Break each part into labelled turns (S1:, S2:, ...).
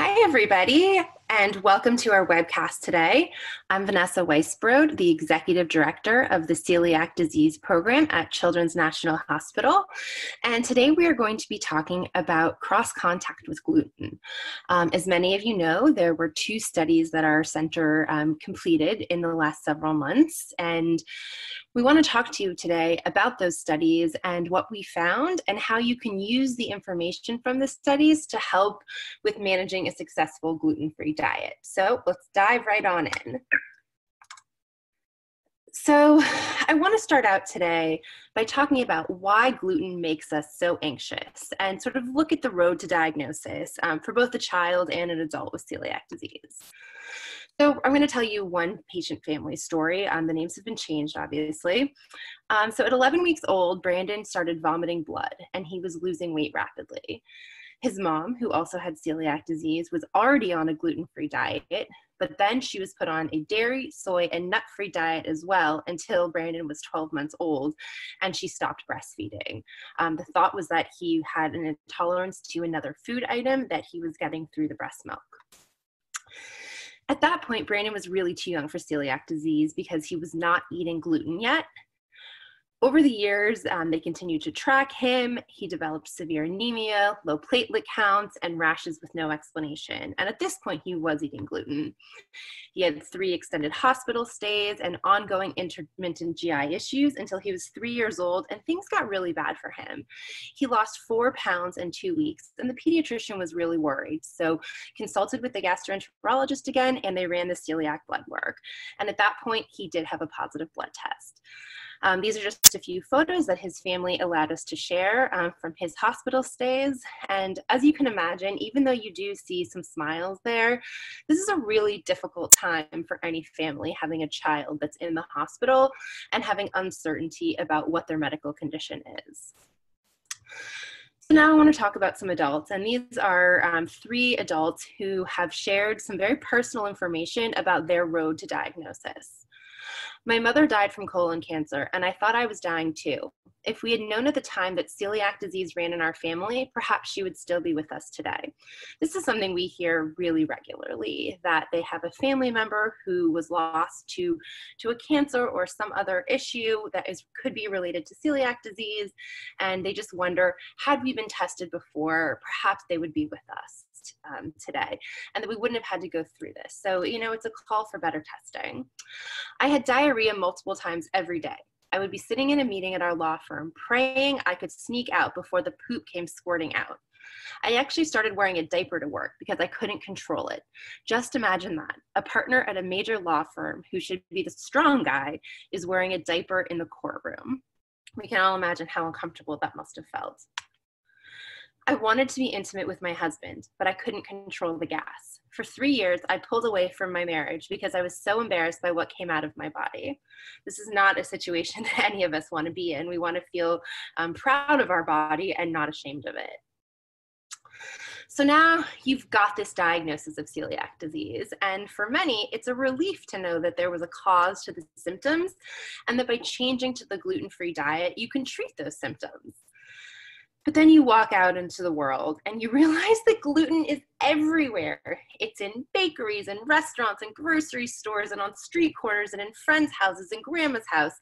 S1: Hi, everybody, and welcome to our webcast today. I'm Vanessa Weisbrod, the Executive Director of the Celiac Disease Program at Children's National Hospital. And today we are going to be talking about cross-contact with gluten. As many of you know, there were two studies that our center completed in the last several months. And we want to talk to you today about those studies and what we found and how you can use the information from the studies to help with managing a successful gluten-free diet. So let's dive right on in. So I want to start out today by talking about why gluten makes us so anxious and sort of look at the road to diagnosis for both a child and an adult with celiac disease. So I'm going to tell you one patient family story. The names have been changed, obviously. So at 11 weeks old, Brandon started vomiting blood and he was losing weight rapidly. His mom, who also had celiac disease, was already on a gluten-free diet, but then she was put on a dairy, soy, and nut-free diet as well until Brandon was 12 months old, and she stopped breastfeeding. The thought was that he had an intolerance to another food item that he was getting through the breast milk. At that point, Brandon was really too young for celiac disease because he was not eating gluten yet. Over the years, they continued to track him. He developed severe anemia, low platelet counts, and rashes with no explanation. And at this point, he was eating gluten. He had 3 extended hospital stays and ongoing intermittent GI issues until he was 3 years old, and things got really bad for him. He lost 4 pounds in 2 weeks, and the pediatrician was really worried. So consulted with the gastroenterologist again, and they ran the celiac blood work. And at that point, he did have a positive blood test. These are just a few photos that his family allowed us to share from his hospital stays. And as you can imagine, even though you do see some smiles there, this is a really difficult time for any family having a child that's in the hospital and having uncertainty about what their medical condition is. So now I want to talk about some adults, and these are 3 adults who have shared some very personal information about their road to diagnosis. My mother died from colon cancer, and I thought I was dying too. If we had known at the time that celiac disease ran in our family, perhaps she would still be with us today. This is something we hear really regularly, that they have a family member who was lost to a cancer or some other issue that could be related to celiac disease, and they just wonder, had we been tested before, perhaps they would be with us today, and that we wouldn't have had to go through this. So, it's a call for better testing. I had diarrhea multiple times every day. I would be sitting in a meeting at our law firm praying I could sneak out before the poop came squirting out. I actually started wearing a diaper to work because I couldn't control it. Just imagine that. A partner at a major law firm who should be the strong guy is wearing a diaper in the courtroom. We can all imagine how uncomfortable that must have felt. I wanted to be intimate with my husband, but I couldn't control the gas. For 3 years, I pulled away from my marriage because I was so embarrassed by what came out of my body. This is not a situation that any of us want to be in. We want to feel proud of our body and not ashamed of it. So now you've got this diagnosis of celiac disease, and for many, it's a relief to know that there was a cause to the symptoms and that by changing to the gluten-free diet, you can treat those symptoms. But then you walk out into the world and you realize that gluten is everywhere. It's in bakeries and restaurants and grocery stores and on street corners and in friends' houses and grandma's house.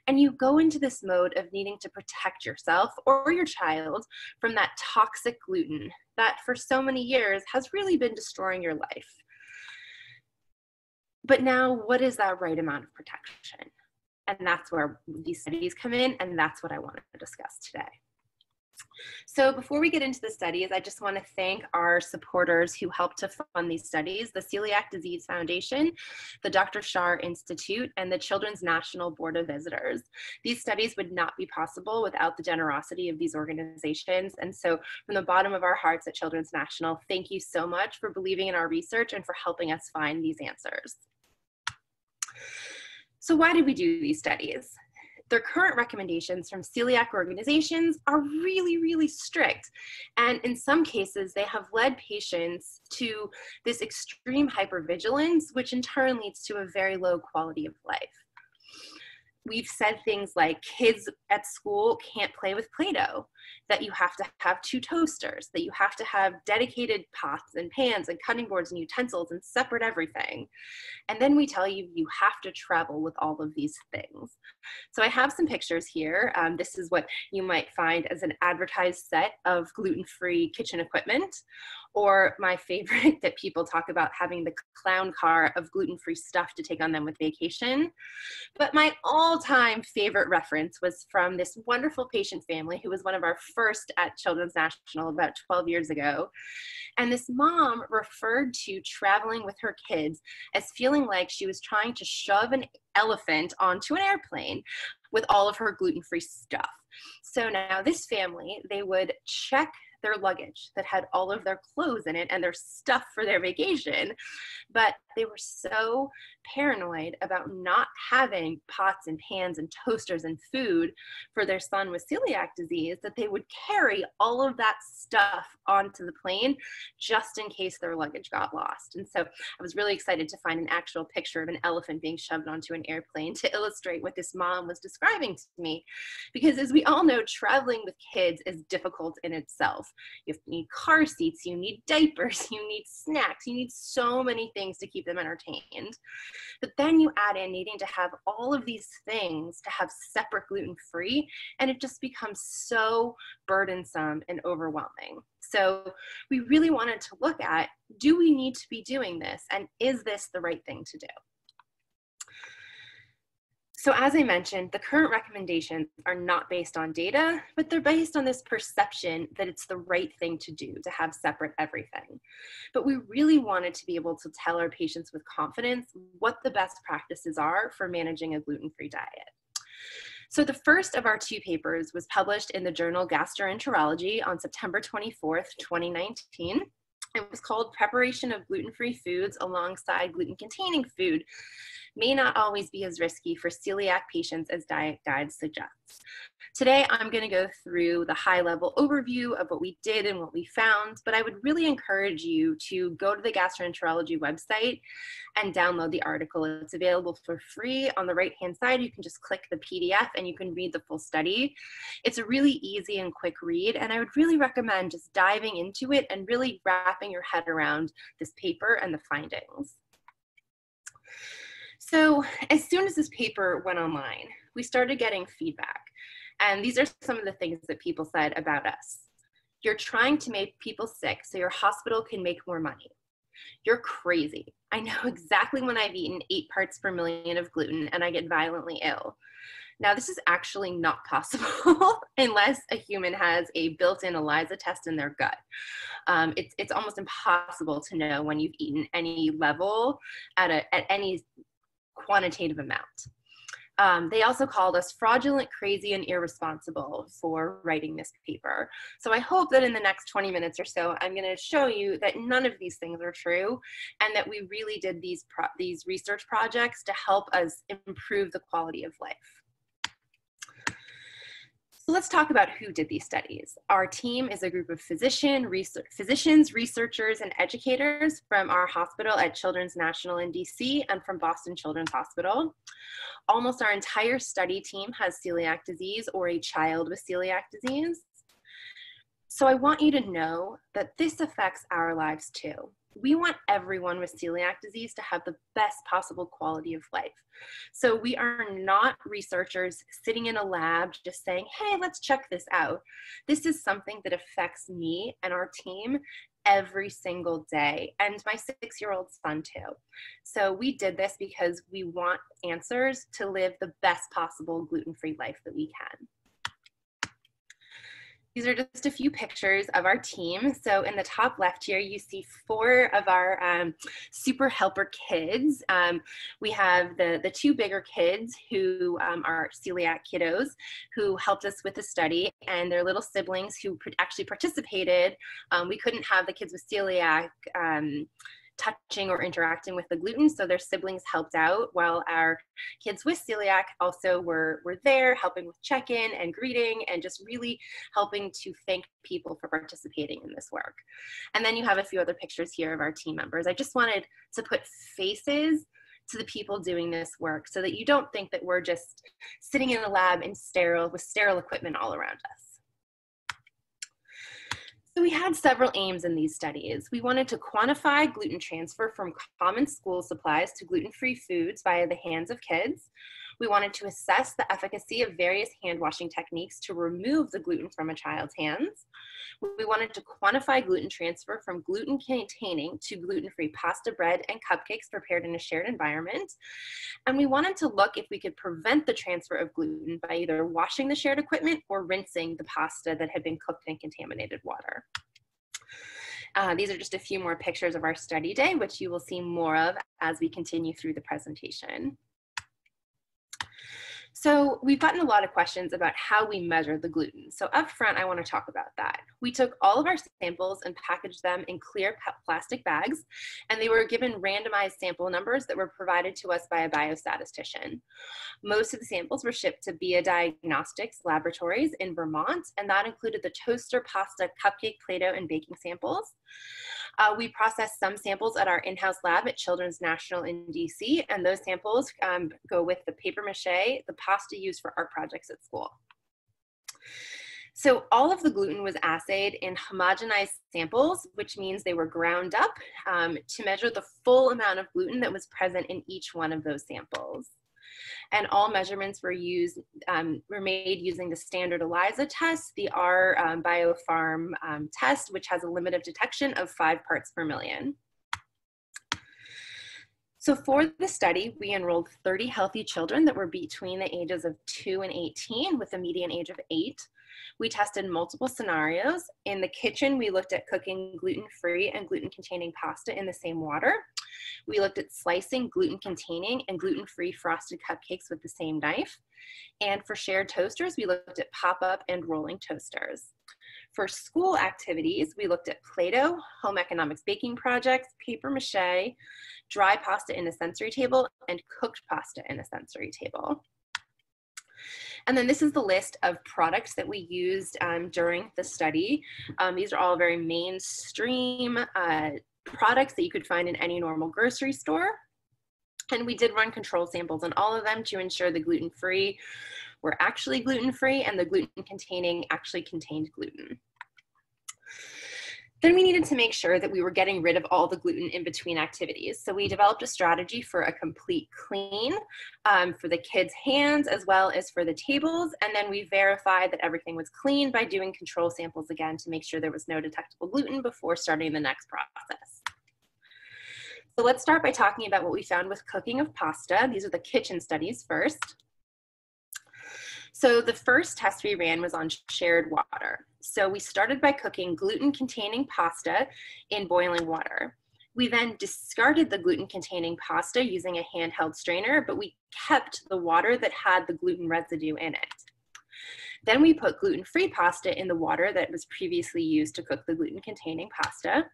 S1: And you go into this mode of needing to protect yourself or your child from that toxic gluten that for so many years has really been destroying your life. But now, what is that right amount of protection? And that's where these studies come in, and that's what I want to discuss today. So before we get into the studies, I just want to thank our supporters who helped to fund these studies, the Celiac Disease Foundation, the Dr. Shar Institute, and the Children's National Board of Visitors. These studies would not be possible without the generosity of these organizations. And so from the bottom of our hearts at Children's National, thank you so much for believing in our research and for helping us find these answers. So why did we do these studies? Their current recommendations from celiac organizations are really, really strict. And in some cases, they have led patients to this extreme hypervigilance, which in turn leads to a very low quality of life. we've said things like kids at school can't play with Play-Doh, that you have to have 2 toasters, that you have to have dedicated pots and pans and cutting boards and utensils and separate everything. And then we tell you you have to travel with all of these things. So I have some pictures here. This is what you might find as an advertised set of gluten-free kitchen equipment, or my favorite that people talk about, having the clown car of gluten-free stuff to take on them with vacation. But my all-time favorite reference was from this wonderful patient family who was one of our first at Children's National about 12 years ago. And this mom referred to traveling with her kids as feeling like she was trying to shove an elephant onto an airplane with all of her gluten-free stuff. So now this family, they would check their luggage that had all of their clothes in it and their stuff for their vacation, but they were so paranoid about not having pots and pans and toasters and food for their son with celiac disease that they would carry all of that stuff onto the plane just in case their luggage got lost. And so I was really excited to find an actual picture of an elephant being shoved onto an airplane to illustrate what this mom was describing to me, because as we all know, traveling with kids is difficult in itself. You need car seats, you need diapers, you need snacks, you need so many things to keep them entertained. But then you add in needing to have all of these things to have separate gluten-free, and it just becomes so burdensome and overwhelming. So we really wanted to look at, do we need to be doing this, and is this the right thing to do? So as I mentioned, the current recommendations are not based on data, but they're based on this perception that it's the right thing to do to have separate everything. But we really wanted to be able to tell our patients with confidence what the best practices are for managing a gluten-free diet. So the first of our 2 papers was published in the journal Gastroenterology on September 24th, 2019. It was called Preparation of Gluten-Free Foods Alongside Gluten-Containing Food May Not Always Be as Risky for Celiac Patients as Diet Guides Suggests. Today, I'm going to go through the high-level overview of what we did and what we found, but I would really encourage you to go to the Gastroenterology website and download the article. It's available for free. On the right-hand side, you can just click the PDF and you can read the full study. It's a really easy and quick read, and I would really recommend just diving into it and really wrapping your head around this paper and the findings. So as soon as this paper went online, we started getting feedback. And these are some of the things that people said about us. You're trying to make people sick so your hospital can make more money. You're crazy. I know exactly when I've eaten 8 parts per million of gluten and I get violently ill. Now, this is actually not possible unless a human has a built-in ELISA test in their gut. It's almost impossible to know when you've eaten any level at any quantitative amount. They also called us fraudulent, crazy, and irresponsible for writing this paper. So I hope that in the next 20 minutes or so, I'm going to show you that none of these things are true and that we really did these research projects to help us improve the quality of life. So let's talk about who did these studies. Our team is a group of physicians, researchers, and educators from our hospital at Children's National in DC and from Boston Children's Hospital. Almost our entire study team has celiac disease or a child with celiac disease. So I want you to know that this affects our lives too. We want everyone with celiac disease to have the best possible quality of life. So we are not researchers sitting in a lab just saying, hey, let's check this out. This is something that affects me and our team every single day, and my 6-year-old son too. So we did this because we want answers to live the best possible gluten-free life that we can. These are just a few pictures of our team. So in the top left here, you see 4 of our super helper kids. We have the 2 bigger kids who are celiac kiddos who helped us with the study, and their little siblings who actually participated. We couldn't have the kids with celiac touching or interacting with the gluten, so their siblings helped out, while our kids with celiac also were there helping with check-in and greeting and just really helping to thank people for participating in this work. And then you have a few other pictures here of our team members. I just wanted to put faces to the people doing this work so that you don't think that we're just sitting in a lab with sterile equipment all around us. So we had several aims in these studies. We wanted to quantify gluten transfer from common school supplies to gluten-free foods via the hands of kids. We wanted to assess the efficacy of various hand washing techniques to remove the gluten from a child's hands. We wanted to quantify gluten transfer from gluten-containing to gluten-free pasta, bread, and cupcakes prepared in a shared environment. And we wanted to look if we could prevent the transfer of gluten by either washing the shared equipment or rinsing the pasta that had been cooked in contaminated water. These are just a few more pictures of our study day, which you will see more of as we continue through the presentation. So we've gotten a lot of questions about how we measure the gluten. So up front, I want to talk about that. We took all of our samples and packaged them in clear plastic bags, and they were given randomized sample numbers that were provided to us by a biostatistician. Most of the samples were shipped to BIA Diagnostics Laboratories in Vermont, and that included the toaster, pasta, cupcake, Play-Doh, and baking samples. We processed some samples at our in-house lab at Children's National in DC, and those samples go with the paper mache, the pasta used for art projects at school. So all of the gluten was assayed in homogenized samples, which means they were ground up to measure the full amount of gluten that was present in each one of those samples. And all measurements were made using the standard ELISA test, the R Biopharm test, which has a limit of detection of 5 parts per million. So for the study, we enrolled 30 healthy children that were between the ages of 2 and 18 with a median age of 8. We tested multiple scenarios. In the kitchen, we looked at cooking gluten-free and gluten-containing pasta in the same water. We looked at slicing gluten-containing and gluten-free frosted cupcakes with the same knife. And for shared toasters, we looked at pop-up and rolling toasters. For school activities, we looked at Play-Doh, home economics baking projects, paper mache, dry pasta in a sensory table, and cooked pasta in a sensory table. And then this is the list of products that we used during the study. These are all very mainstream products that you could find in any normal grocery store. And we did run control samples on all of them to ensure the gluten-free were actually gluten-free and the gluten-containing actually contained gluten. Then we needed to make sure that we were getting rid of all the gluten in between activities. So we developed a strategy for a complete clean for the kids' hands as well as for the tables. And then we verified that everything was clean by doing control samples again to make sure there was no detectable gluten before starting the next process. So let's start by talking about what we found with cooking of pasta. These are the kitchen studies first. So the first test we ran was on shared water. So we started by cooking gluten-containing pasta in boiling water. We then discarded the gluten-containing pasta using a handheld strainer, but we kept the water that had the gluten residue in it. Then we put gluten-free pasta in the water that was previously used to cook the gluten-containing pasta.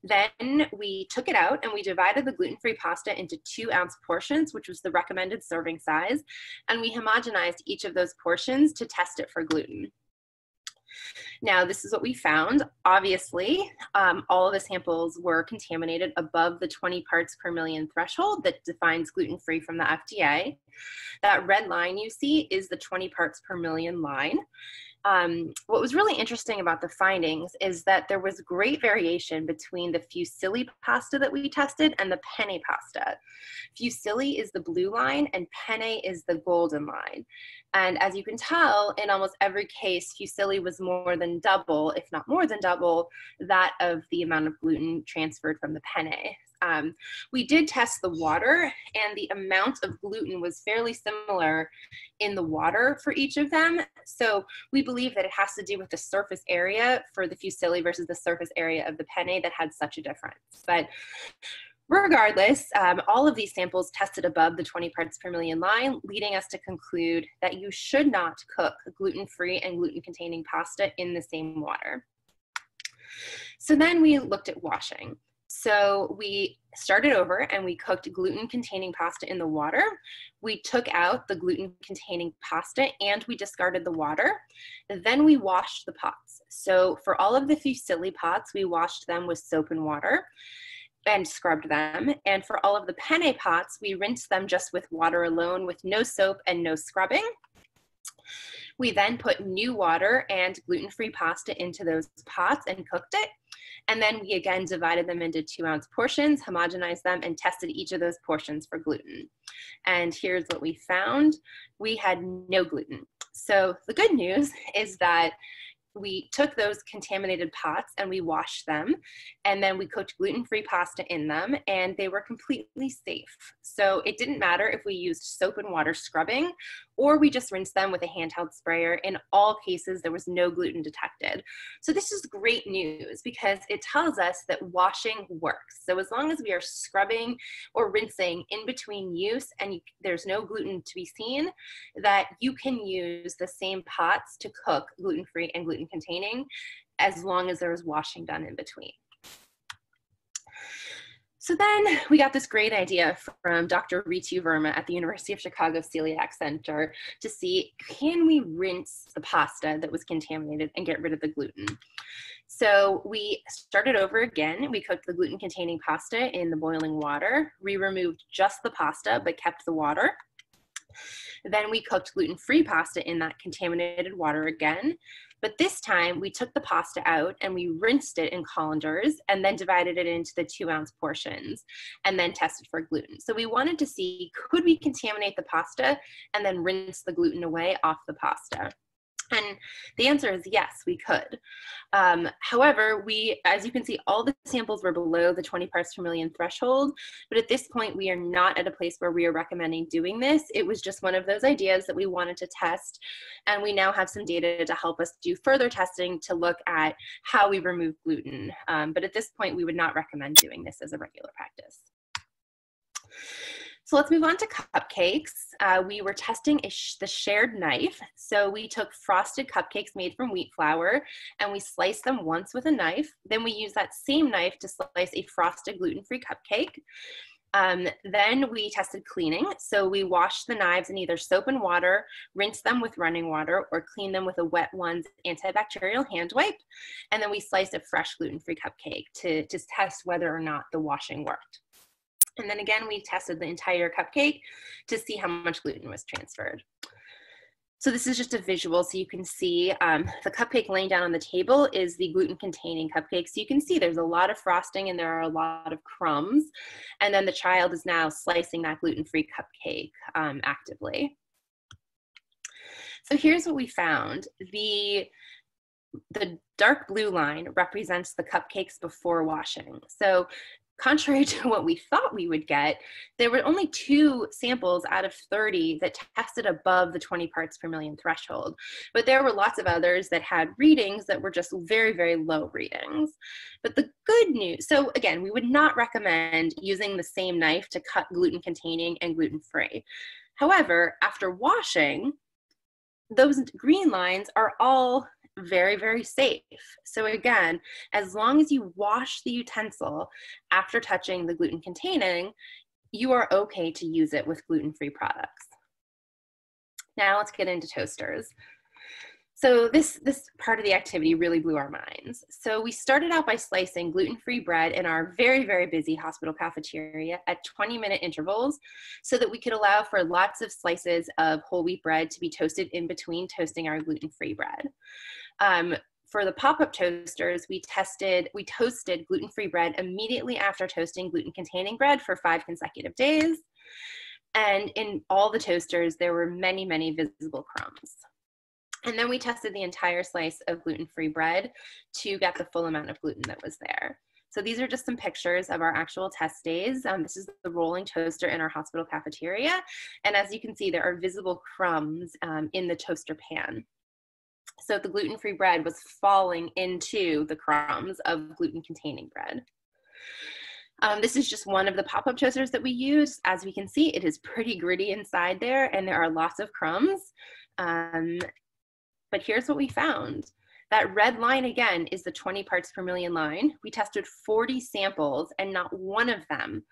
S1: Then we took it out and we divided the gluten-free pasta into 2-ounce portions, which was the recommended serving size, and we homogenized each of those portions to test it for gluten. Now, this is what we found. Obviously, all of the samples were contaminated above the 20 parts per million threshold that defines gluten-free from the FDA. That red line you see is the 20 parts per million line. What was really interesting about the findings is that there was great variation between the fusilli pasta that we tested and the penne pasta. Fusilli is the blue line and penne is the golden line. And as you can tell, in almost every case, fusilli was more than double, if not more than double, that of the amount of gluten transferred from the penne. We did test the water, and the amount of gluten was fairly similar in the water for each of them. So we believe that it has to do with the surface area for the fusilli versus the surface area of the penne that had such a difference. But regardless, all of these samples tested above the 20 parts per million line, leading us to conclude that you should not cook gluten-free and gluten-containing pasta in the same water. So then we looked at washing. So we started over and we cooked gluten-containing pasta in the water. We took out the gluten-containing pasta and we discarded the water. Then we washed the pots. So for all of the fusilli pots, we washed them with soap and water. and scrubbed them. And for all of the penne pots, we rinsed them just with water alone with no soap and no scrubbing. We then put new water and gluten-free pasta into those pots and cooked it. And then we again divided them into 2-ounce portions, homogenized them, and tested each of those portions for gluten. And here's what we found. We had no gluten. So the good news is that we took those contaminated pots and we washed them, and then we cooked gluten-free pasta in them, and they were completely safe. So it didn't matter if we used soap and water scrubbing or we just rinsed them with a handheld sprayer. In all cases, there was no gluten detected. So this is great news because it tells us that washing works. So as long as we are scrubbing or rinsing in between use and there's no gluten to be seen, that you can use the same pots to cook gluten-free and gluten-containing as long as there was washing done in between. So then we got this great idea from Dr. Ritu Verma at the University of Chicago Celiac Center to see, can we rinse the pasta that was contaminated and get rid of the gluten? So we started over again. We cooked the gluten-containing pasta in the boiling water. We removed just the pasta, but kept the water. Then we cooked gluten-free pasta in that contaminated water again. But this time we took the pasta out and we rinsed it in colanders and then divided it into the 2-ounce portions and then tested for gluten. So we wanted to see, could we contaminate the pasta and then rinse the gluten away off the pasta? And the answer is yes, we could. However, as you can see, all the samples were below the 20 parts per million threshold, but at this point, we are not at a place where we are recommending doing this. It was just one of those ideas that we wanted to test, and we now have some data to help us do further testing to look at how we remove gluten. But at this point, we would not recommend doing this as a regular practice. So let's move on to cupcakes. We were testing the shared knife. So we took frosted cupcakes made from wheat flour and we sliced them once with a knife. Then we used that same knife to slice a frosted gluten-free cupcake. Then we tested cleaning. So we washed the knives in either soap and water, rinsed them with running water, or cleaned them with a Wet Ones antibacterial hand wipe. And then we sliced a fresh gluten-free cupcake to test whether or not the washing worked. And then again, we tested the entire cupcake to see how much gluten was transferred. So this is just a visual, so you can see the cupcake laying down on the table is the gluten-containing cupcake. So you can see there's a lot of frosting and there are a lot of crumbs. And then the child is now slicing that gluten-free cupcake actively. So here's what we found. The dark blue line represents the cupcakes before washing. So contrary to what we thought we would get, there were only 2 samples out of 30 that tested above the 20 parts per million threshold. But there were lots of others that had readings that were just very, very low readings. But the good news, so again, we would not recommend using the same knife to cut gluten-containing and gluten-free. However, after washing, those green lines are all very, very safe. So again, as long as you wash the utensil after touching the gluten containing, you are okay to use it with gluten-free products. Now let's get into toasters. So this part of the activity really blew our minds. So we started out by slicing gluten-free bread in our very, very busy hospital cafeteria at 20-minute intervals so that we could allow for lots of slices of whole wheat bread to be toasted in between toasting our gluten-free bread. For the pop-up toasters, we toasted gluten-free bread immediately after toasting gluten-containing bread for 5 consecutive days. And in all the toasters, there were many, many visible crumbs. And then we tested the entire slice of gluten-free bread to get the full amount of gluten that was there. So these are just some pictures of our actual test days. This is the rolling toaster in our hospital cafeteria. And as you can see, there are visible crumbs in the toaster pan. So the gluten-free bread was falling into the crumbs of gluten-containing bread. This is just one of the pop-up toasters that we use. As we can see, it is pretty gritty inside there and there are lots of crumbs. But here's what we found. That red line again is the 20 parts per million line. We tested 40 samples and not one of them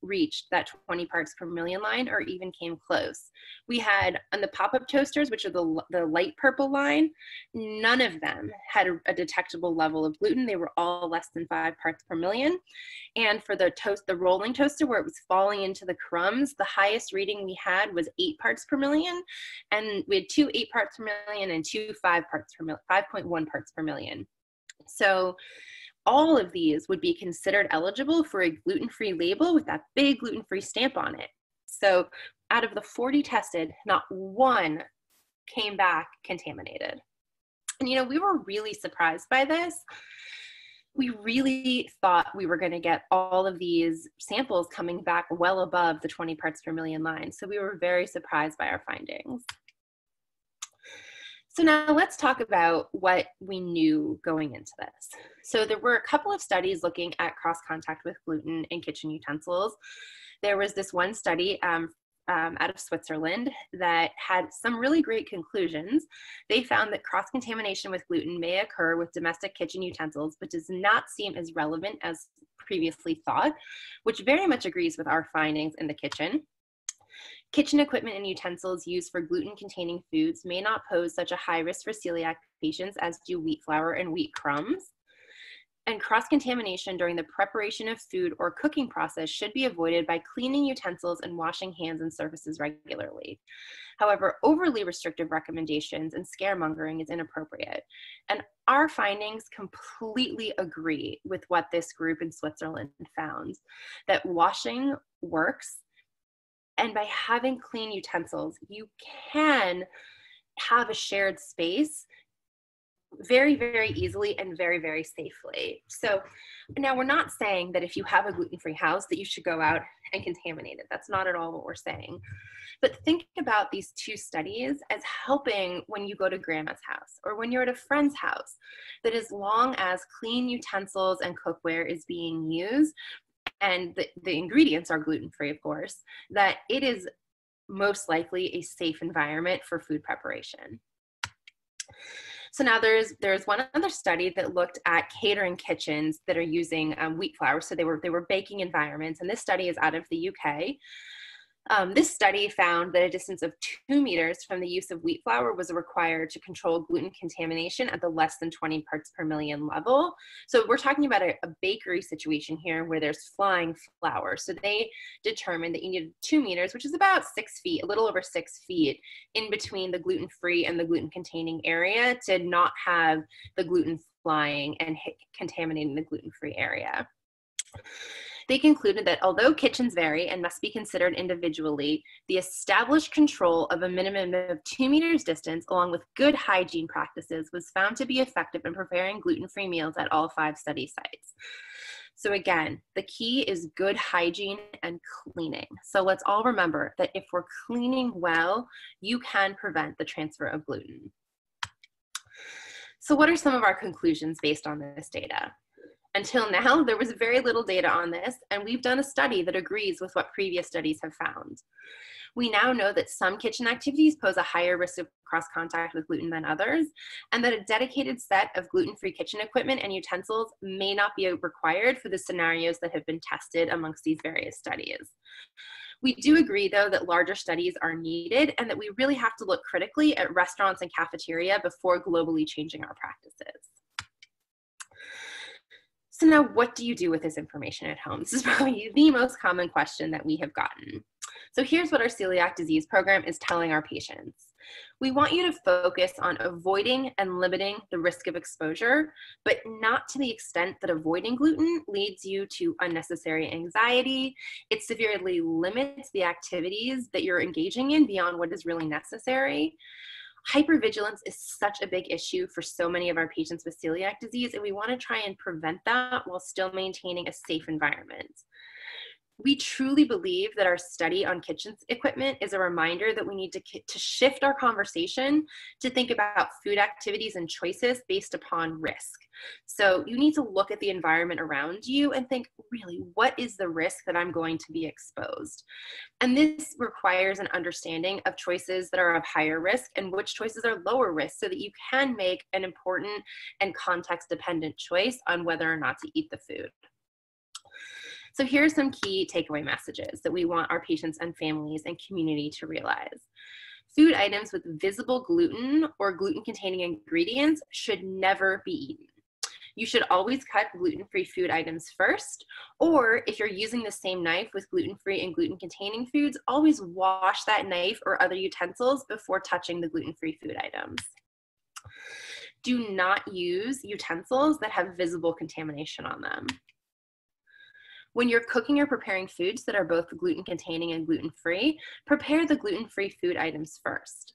S1: reached that 20 parts per million line or even came close. We had on the pop-up toasters, which are the light purple line, none of them had a detectable level of gluten. They were all less than 5 parts per million. And for the rolling toaster, where it was falling into the crumbs, the highest reading we had was 8 parts per million. And we had 2 8 parts per million and 2 5 parts per million, 5.1 parts per million. So all of these would be considered eligible for a gluten-free label with that big gluten-free stamp on it. So out of the 40 tested, not one came back contaminated. And, we were really surprised by this. We really thought we were going to get all of these samples coming back well above the 20 parts per million line. So we were very surprised by our findings. So now let's talk about what we knew going into this. So there were a couple of studies looking at cross-contact with gluten in kitchen utensils. There was this one study out of Switzerland that had some really great conclusions. They found that cross-contamination with gluten may occur with domestic kitchen utensils, but does not seem as relevant as previously thought, which very much agrees with our findings in the kitchen. Kitchen equipment and utensils used for gluten-containing foods may not pose such a high risk for celiac patients as do wheat flour and wheat crumbs. And cross-contamination during the preparation of food or cooking process should be avoided by cleaning utensils and washing hands and surfaces regularly. However, overly restrictive recommendations and scaremongering is inappropriate. And our findings completely agree with what this group in Switzerland found, that washing works. And by having clean utensils, you can have a shared space very, very easily and very, very safely. So now we're not saying that if you have a gluten-free house that you should go out and contaminate it. That's not at all what we're saying. But think about these two studies as helping when you go to grandma's house or when you're at a friend's house, that as long as clean utensils and cookware is being used, and the ingredients are gluten-free, of course, that it is most likely a safe environment for food preparation. So now there's one other study that looked at catering kitchens that are using wheat flour. So they were baking environments, and this study is out of the UK. This study found that a distance of 2 meters from the use of wheat flour was required to control gluten contamination at the less than 20 parts per million level. So we're talking about a bakery situation here where there's flying flour. So they determined that you needed 2 meters, which is about 6 feet, a little over 6 feet, in between the gluten-free and the gluten-containing area to not have the gluten flying and contaminating the gluten-free area. They concluded that although kitchens vary and must be considered individually, the established control of a minimum of 2 meters distance, along with good hygiene practices, was found to be effective in preparing gluten-free meals at all 5 study sites. So again, the key is good hygiene and cleaning. So let's all remember that if we're cleaning well, you can prevent the transfer of gluten. So what are some of our conclusions based on this data? Until now, there was very little data on this, and we've done a study that agrees with what previous studies have found. We now know that some kitchen activities pose a higher risk of cross-contact with gluten than others, and that a dedicated set of gluten-free kitchen equipment and utensils may not be required for the scenarios that have been tested amongst these various studies. We do agree, though, that larger studies are needed and that we really have to look critically at restaurants and cafeteria before globally changing our practices. So now what do you do with this information at home? This is probably the most common question that we have gotten. So here's what our celiac disease program is telling our patients. We want you to focus on avoiding and limiting the risk of exposure, but not to the extent that avoiding gluten leads you to unnecessary anxiety. It severely limits the activities that you're engaging in beyond what is really necessary. Hypervigilance is such a big issue for so many of our patients with celiac disease, and we want to try and prevent that while still maintaining a safe environment. We truly believe that our study on kitchen equipment is a reminder that we need to shift our conversation to think about food activities and choices based upon risk. So you need to look at the environment around you and think, really, what is the risk that I'm going to be exposed? And this requires an understanding of choices that are of higher risk and which choices are lower risk so that you can make an important and context-dependent choice on whether or not to eat the food. So here are some key takeaway messages that we want our patients and families and community to realize. Food items with visible gluten or gluten-containing ingredients should never be eaten. You should always cut gluten-free food items first, or if you're using the same knife with gluten-free and gluten-containing foods, always wash that knife or other utensils before touching the gluten-free food items. Do not use utensils that have visible contamination on them. When you're cooking or preparing foods that are both gluten-containing and gluten-free, prepare the gluten-free food items first.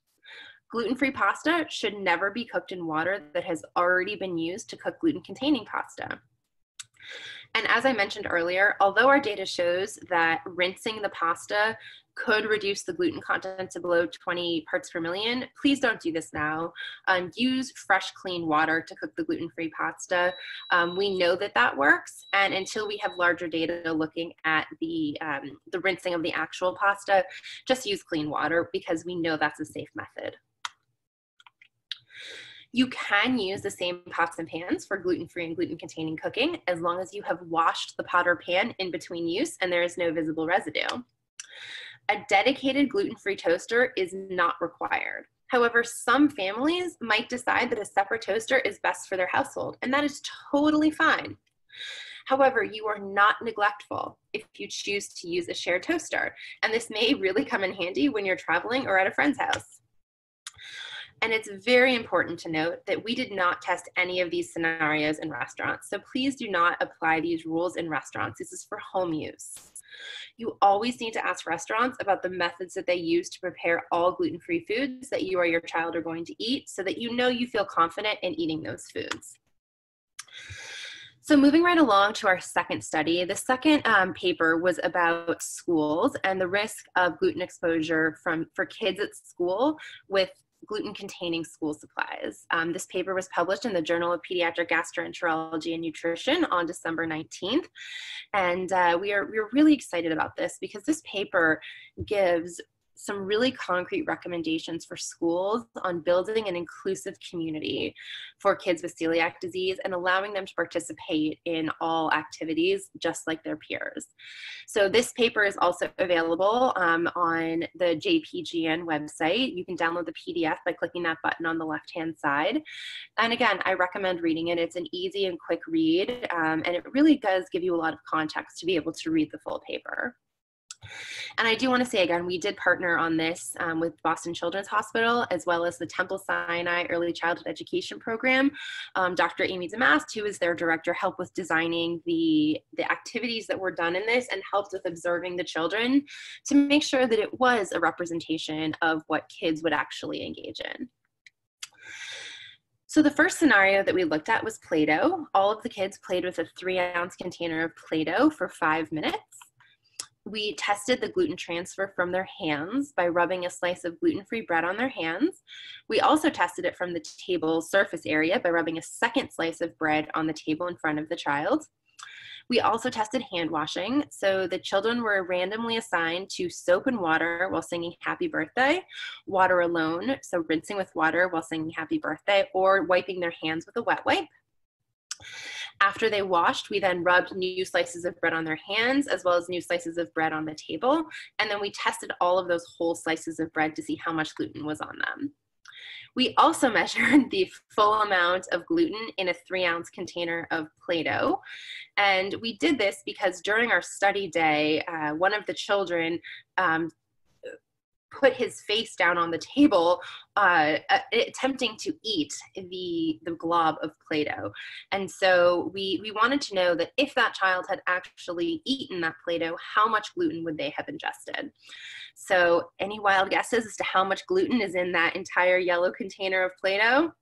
S1: Gluten-free pasta should never be cooked in water that has already been used to cook gluten-containing pasta. And as I mentioned earlier, although our data shows that rinsing the pasta could reduce the gluten content to below 20 parts per million, please don't do this now. Use fresh, clean water to cook the gluten-free pasta. We know that that works, and until we have larger data looking at the rinsing of the actual pasta, just use clean water because we know that's a safe method. You can use the same pots and pans for gluten-free and gluten-containing cooking as long as you have washed the pot or pan in between use and there is no visible residue. A dedicated gluten-free toaster is not required. However, some families might decide that a separate toaster is best for their household, and that is totally fine. However, you are not neglectful if you choose to use a shared toaster, and this may really come in handy when you're traveling or at a friend's house. And it's very important to note that we did not test any of these scenarios in restaurants, so please do not apply these rules in restaurants. This is for home use. You always need to ask restaurants about the methods that they use to prepare all gluten-free foods that you or your child are going to eat so that you know you feel confident in eating those foods. So moving right along to our second study, the second paper was about schools and the risk of gluten exposure for kids at school with gluten-containing school supplies. This paper was published in the Journal of Pediatric Gastroenterology and Nutrition on December 19th. And we're really excited about this because this paper gives some really concrete recommendations for schools on building an inclusive community for kids with celiac disease and allowing them to participate in all activities just like their peers. So this paper is also available on the JPGN website. You can download the PDF by clicking that button on the left-hand side. And again, I recommend reading it. It's an easy and quick read, and it really does give you a lot of context to be able to read the full paper. And I do want to say again, we did partner on this with Boston Children's Hospital, as well as the Temple Sinai Early Childhood Education Program. Dr. Amy Damast, who is their director, helped with designing the activities that were done in this and helped with observing the children to make sure that it was a representation of what kids would actually engage in. So the first scenario that we looked at was Play-Doh. All of the kids played with a 3-ounce container of Play-Doh for 5 minutes. We tested the gluten transfer from their hands by rubbing a slice of gluten-free bread on their hands. We also tested it from the table surface area by rubbing a second slice of bread on the table in front of the child. We also tested hand washing. So the children were randomly assigned to soap and water while singing happy birthday, water alone, so rinsing with water while singing happy birthday, or wiping their hands with a wet wipe. After they washed, we then rubbed new slices of bread on their hands as well as new slices of bread on the table. And then we tested all of those whole slices of bread to see how much gluten was on them. We also measured the full amount of gluten in a 3-ounce container of Play-Doh. And we did this because during our study day, one of the children put his face down on the table, attempting to eat the glob of Play-Doh. And so we wanted to know that if that child had actually eaten that Play-Doh, how much gluten would they have ingested? So any wild guesses as to how much gluten is in that entire yellow container of Play-Doh?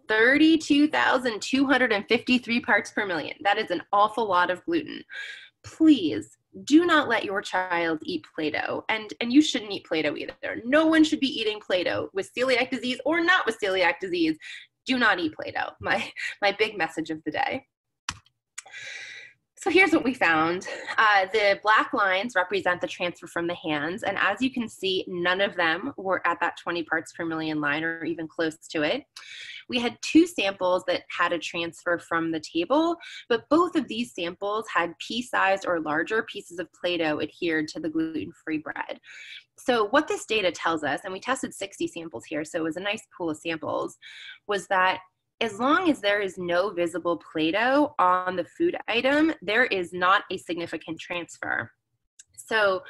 S1: 32,253 parts per million. That is an awful lot of gluten. Please do not let your child eat Play-Doh, and you shouldn't eat Play-Doh either. No one should be eating Play-Doh with celiac disease or not with celiac disease. Do not eat Play-Doh, my big message of the day. So here's what we found. The black lines represent the transfer from the hands, and as you can see, none of them were at that 20 parts per million line or even close to it. We had 2 samples that had a transfer from the table, but both of these samples had pea-sized or larger pieces of Play-Doh adhered to the gluten-free bread. So what this data tells us, and we tested 60 samples here, so it was a nice pool of samples, was that as long as there is no visible Play-Doh on the food item, there is not a significant transfer. So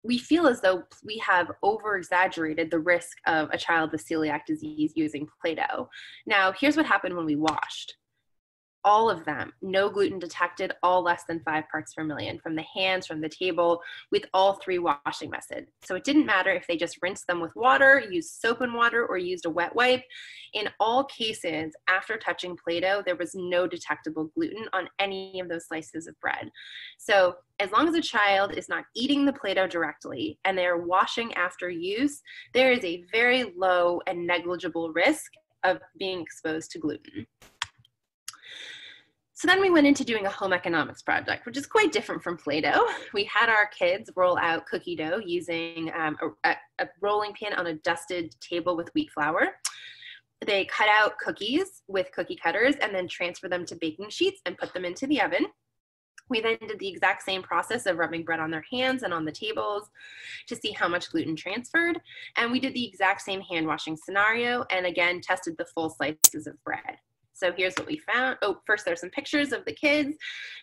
S1: we feel as though we have over-exaggerated the risk of a child with celiac disease using Play-Doh. Now, here's what happened when we washed. All of them, no gluten detected, all less than 5 parts per million, from the hands, from the table, with all 3 washing methods. So it didn't matter if they just rinsed them with water, used soap and water, or used a wet wipe. In all cases, after touching Play-Doh, there was no detectable gluten on any of those slices of bread. So as long as a child is not eating the Play-Doh directly and they're washing after use, there is a very low and negligible risk of being exposed to gluten. So then we went into doing a home economics project, which is quite different from Play-Doh. We had our kids roll out cookie dough using a rolling pin on a dusted table with wheat flour. They cut out cookies with cookie cutters and then transfer them to baking sheets and put them into the oven. We then did the exact same process of rubbing bread on their hands and on the tables to see how much gluten transferred. And we did the exact same hand washing scenario and again tested the full slices of bread. So here's what we found. Oh, first there's some pictures of the kids.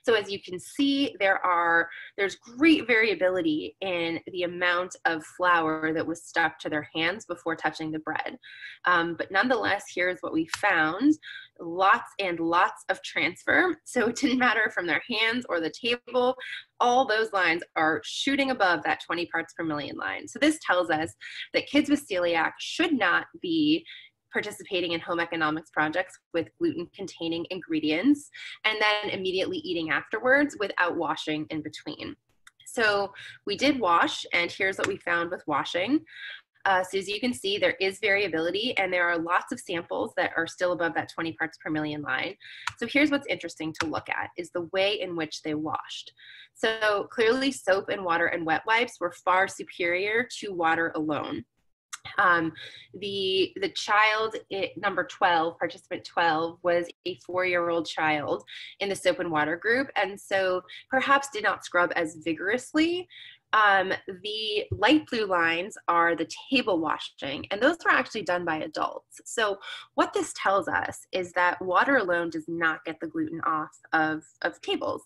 S1: So as you can see, there's great variability in the amount of flour that was stuck to their hands before touching the bread. But nonetheless, here's what we found. Lots and lots of transfer. So it didn't matter from their hands or the table. All those lines are shooting above that 20 parts per million line. So this tells us that kids with celiac should not be participating in home economics projects with gluten-containing ingredients and then immediately eating afterwards without washing in between. So we did wash, and here's what we found with washing. So as you can see, there is variability, and there are lots of samples that are still above that 20 parts per million line. So here's what's interesting to look at is the way in which they washed. So clearly soap and water and wet wipes were far superior to water alone. The child, number 12, participant 12, was a 4-year-old child in the soap and water group, and so perhaps did not scrub as vigorously. The light blue lines are the table washing, and those were actually done by adults. So what this tells us is that water alone does not get the gluten off of tables.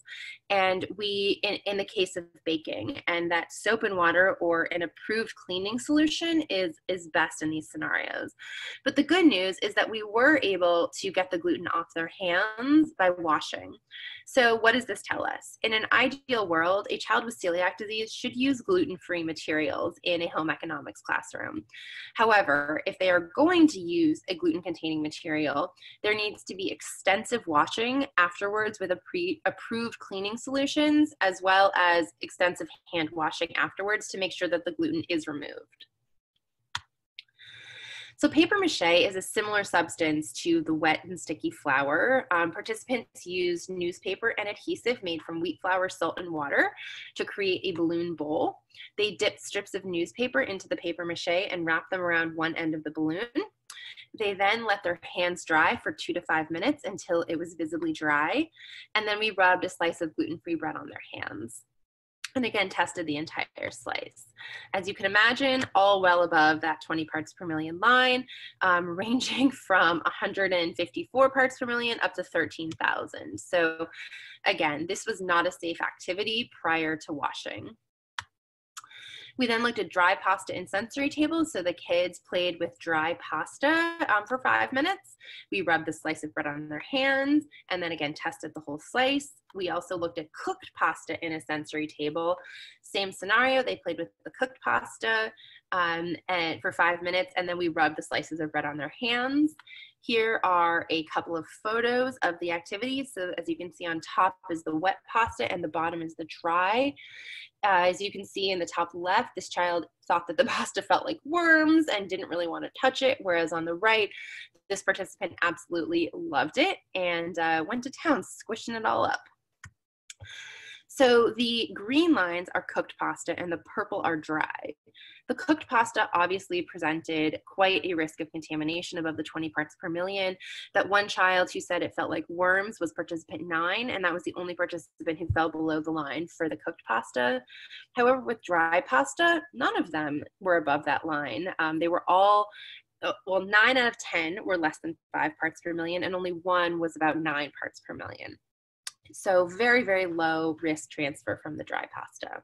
S1: And in the case of baking, and that soap and water or an approved cleaning solution is best in these scenarios. But the good news is that we were able to get the gluten off their hands by washing. So what does this tell us? In an ideal world, a child with celiac disease should use gluten-free materials in a home economics classroom. However, if they are going to use a gluten-containing material, there needs to be extensive washing afterwards with approved cleaning solutions, as well as extensive hand washing afterwards to make sure that the gluten is removed. So paper mache is a similar substance to the wet and sticky flour. Participants used newspaper and adhesive made from wheat flour, salt, and water to create a balloon bowl. They dipped strips of newspaper into the paper mache and wrapped them around one end of the balloon. They then let their hands dry for 2 to 5 minutes until it was visibly dry. And then we rubbed a slice of gluten-free bread on their hands. And again, tested the entire slice. As you can imagine, all well above that 20 parts per million line, ranging from 154 parts per million up to 13,000. So again, this was not a safe activity prior to washing. We then looked at dry pasta in sensory tables. So the kids played with dry pasta for 5 minutes. We rubbed the slice of bread on their hands and then again tested the whole slice. We also looked at cooked pasta in a sensory table. Same scenario, they played with the cooked pasta and for 5 minutes, and then we rubbed the slices of bread on their hands. Here are a couple of photos of the activities. So as you can see, on top is the wet pasta and the bottom is the dry. As you can see in the top left, this child thought that the pasta felt like worms and didn't really want to touch it, whereas on the right, this participant absolutely loved it and went to town squishing it all up. So the green lines are cooked pasta and the purple are dry. The cooked pasta obviously presented quite a risk of contamination above the 20 parts per million. That one child who said it felt like worms was participant 9, and that was the only participant who fell below the line for the cooked pasta. However, with dry pasta, none of them were above that line. They were all, well, 9 out of 10 were less than 5 parts per million, and only one was about 9 parts per million. So very, very low risk transfer from the dry pasta.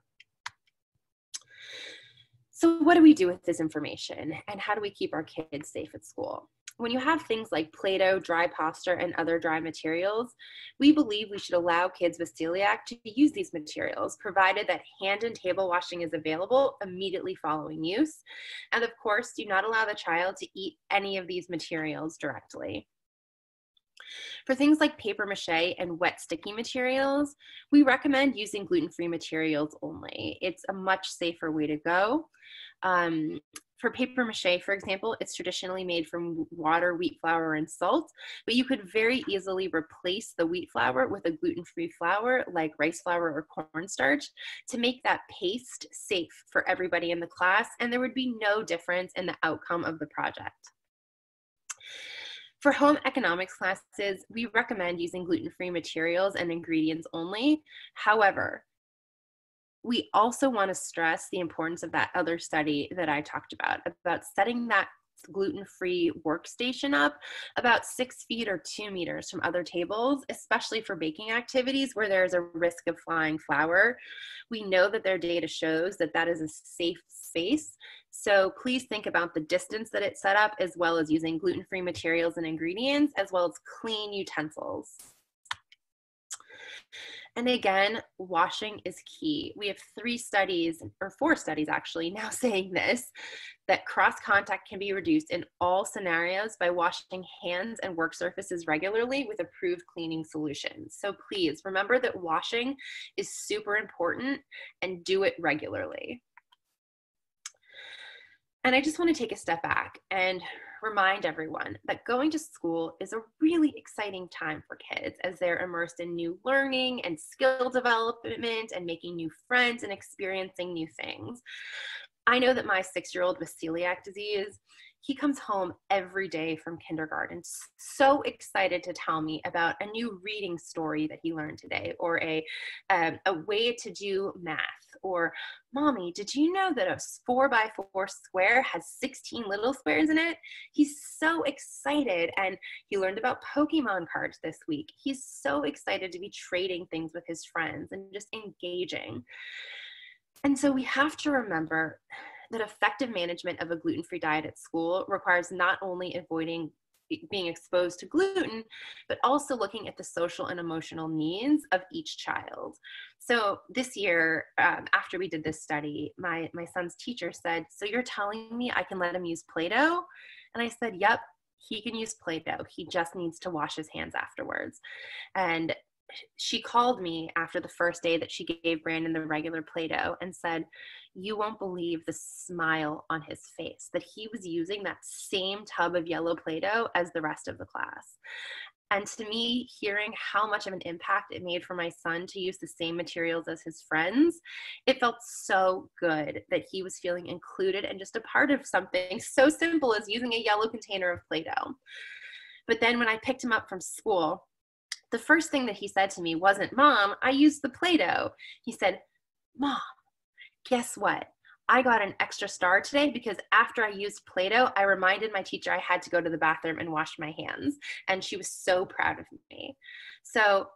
S1: So what do we do with this information, and how do we keep our kids safe at school? When you have things like Play-Doh, dry pasta, and other dry materials, we believe we should allow kids with celiac to use these materials, provided that hand and table washing is available immediately following use. And of course, do not allow the child to eat any of these materials directly. For things like paper mache and wet sticky materials, we recommend using gluten-free materials only. It's a much safer way to go. For paper mache, for example, it's traditionally made from water, wheat flour, and salt, but you could very easily replace the wheat flour with a gluten-free flour like rice flour or cornstarch to make that paste safe for everybody in the class, and there would be no difference in the outcome of the project. For home economics classes, we recommend using gluten-free materials and ingredients only. However, we also want to stress the importance of that other study that I talked about setting that gluten-free workstation up about 6 feet or 2 meters from other tables, especially for baking activities where there's a risk of flying flour. We know that their data shows that that is a safe space. So please think about the distance that it's set up, as well as using gluten-free materials and ingredients, as well as clean utensils. And again, washing is key. We have 3 studies, or 4 studies actually, now saying this, that cross contact can be reduced in all scenarios by washing hands and work surfaces regularly with approved cleaning solutions. So please remember that washing is super important and do it regularly. And I just want to take a step back and remind everyone that going to school is a really exciting time for kids as they're immersed in new learning and skill development and making new friends and experiencing new things. I know that my 6-year-old with celiac disease, he comes home every day from kindergarten so excited to tell me about a new reading story that he learned today, or a way to do math, or Mommy, did you know that a 4x4 square has 16 little squares in it? He's so excited, and he learned about Pokemon cards this week. He's so excited to be trading things with his friends and just engaging. And so we have to remember that effective management of a gluten-free diet at school requires not only avoiding being exposed to gluten, but also looking at the social and emotional needs of each child. So this year, after we did this study, my son's teacher said, "So you're telling me I can let him use Play-Doh?" And I said, "Yep, he can use Play-Doh. He just needs to wash his hands afterwards." And she called me after the first day that she gave Brandon the regular Play-Doh and said, "You won't believe the smile on his face, that he was using that same tub of yellow Play-Doh as the rest of the class." And to me, hearing how much of an impact it made for my son to use the same materials as his friends, it felt so good that he was feeling included and just a part of something so simple as using a yellow container of Play-Doh. But then when I picked him up from school, the first thing that he said to me wasn't, "Mom, I used the Play-Doh." He said, "Mom, guess what? I got an extra star today because after I used Play-Doh, I reminded my teacher I had to go to the bathroom and wash my hands." And she was so proud of me. So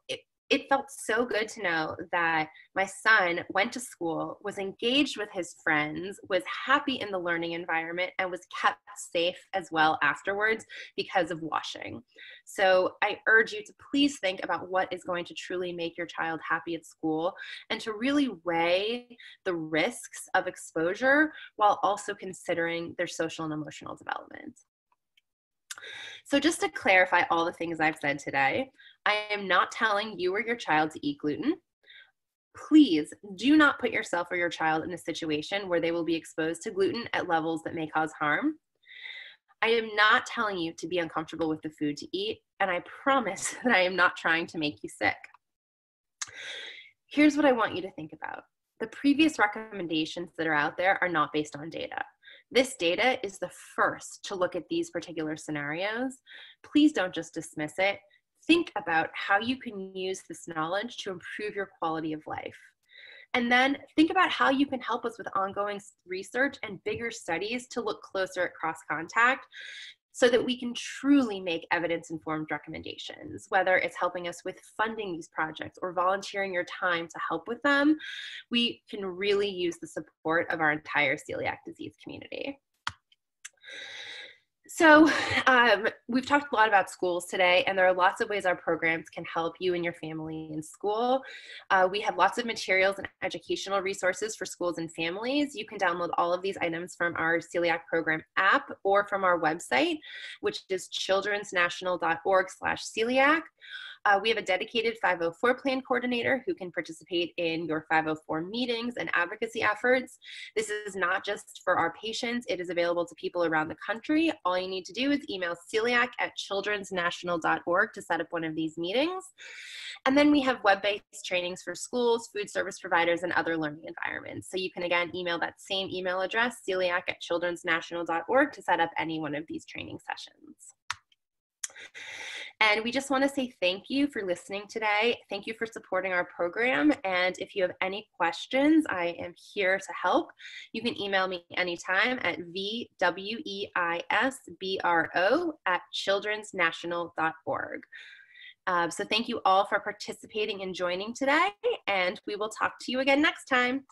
S1: it felt so good to know that my son went to school, was engaged with his friends, was happy in the learning environment, and was kept safe as well afterwards because of washing. So I urge you to please think about what is going to truly make your child happy at school, and to really weigh the risks of exposure while also considering their social and emotional development. So just to clarify all the things I've said today, I am not telling you or your child to eat gluten. Please do not put yourself or your child in a situation where they will be exposed to gluten at levels that may cause harm. I am not telling you to be uncomfortable with the food to eat, and I promise that I am not trying to make you sick. Here's what I want you to think about. The previous recommendations that are out there are not based on data. This data is the first to look at these particular scenarios. Please don't just dismiss it. Think about how you can use this knowledge to improve your quality of life. And then think about how you can help us with ongoing research and bigger studies to look closer at cross-contact so that we can truly make evidence-informed recommendations, whether it's helping us with funding these projects or volunteering your time to help with them. We can really use the support of our entire celiac disease community. So we've talked a lot about schools today, and there are lots of ways our programs can help you and your family in school. We have lots of materials and educational resources for schools and families. You can download all of these items from our Celiac Program app or from our website, which is childrensnational.org/celiac. We have a dedicated 504 plan coordinator who can participate in your 504 meetings and advocacy efforts. This is not just for our patients, it is available to people around the country. All you need to do is email celiac@childrensnational.org to set up one of these meetings. And then we have web-based trainings for schools, food service providers, and other learning environments. So you can again email that same email address, celiac@childrensnational.org, to set up any one of these training sessions. And we just want to say thank you for listening today. Thank you for supporting our program. And if you have any questions, I am here to help. You can email me anytime at vweisbro@childrensnational.org. So thank you all for participating and joining today, and we will talk to you again next time.